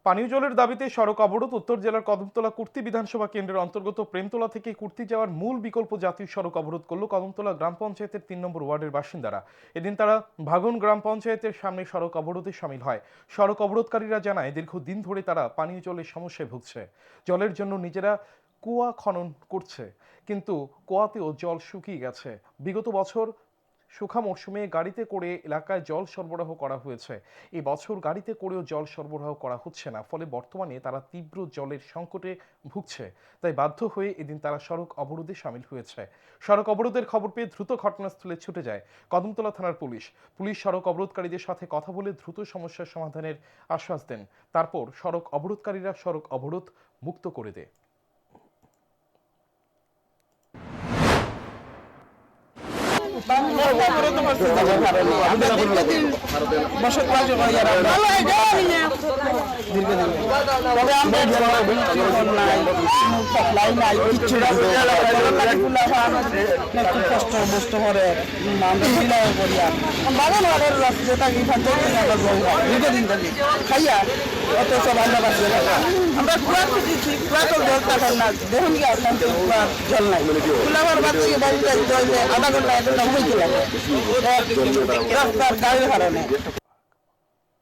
পানীয় জলের দাবিতে সড়ক অবরোধ। উত্তর জেলার কদমতলা কুর্তি বিধানসভা কেন্দ্রের অন্তর্গত প্রেমতলা থেকে কুর্তি যাওয়ার মূল বিকল্প জাতীয় সড়ক অবরোধ করল কদমতলা গ্রাম পঞ্চায়েতের ৩ নম্বর ওয়ার্ডের বাসিন্দারা। এদিন তারা ভাগন গ্রাম পঞ্চায়েতের সামনে সড়ক অবরোধে সামিল হয়। সড়ক অবরোধকারীরা জানায়, দীর্ঘদিন ধরে তারা পানীয় জলের সমস্যায় ভুগছে। জলের জন্য নিজেরা কুয়া খনন করছে, কিন্তু কুয়াতেও জল শুকিয়ে গেছে। বিগত বছর শুখা মরশুমে গাড়িতে করে এলাকায় জল সরবরাহ করা হয়েছে। এই বছর গাড়িতে করেও জল সরবরাহ করা হচ্ছে না, ফলে বর্তমানে তারা তীব্র জলের সংকটে ভুগছে। তাই বাধ্য হয়ে এদিন তারা সড়ক অবরোধে সামিল হয়েছে। সড়ক অবরোধের খবর পেয়ে দ্রুত ঘটনাস্থলে ছুটে যায় কদমতলা থানার পুলিশ। সড়ক অবরোধকারীদের সাথে কথা বলে দ্রুত সমস্যার সমাধানের আশ্বাস দেন। তারপর সড়ক অবরোধকারীরা সড়ক অবরোধ মুক্ত করে দেয়। আমরা কুয়া খুঁজেছি, কুয়া তো জল থাকার না, দেখুন কি জল নাই। কুলাবার বাচ্চা বাড়িতে আধা ঘন্টা 1 ঘন্টা হয়েছিল রাস্তার গাড়ির কারণে।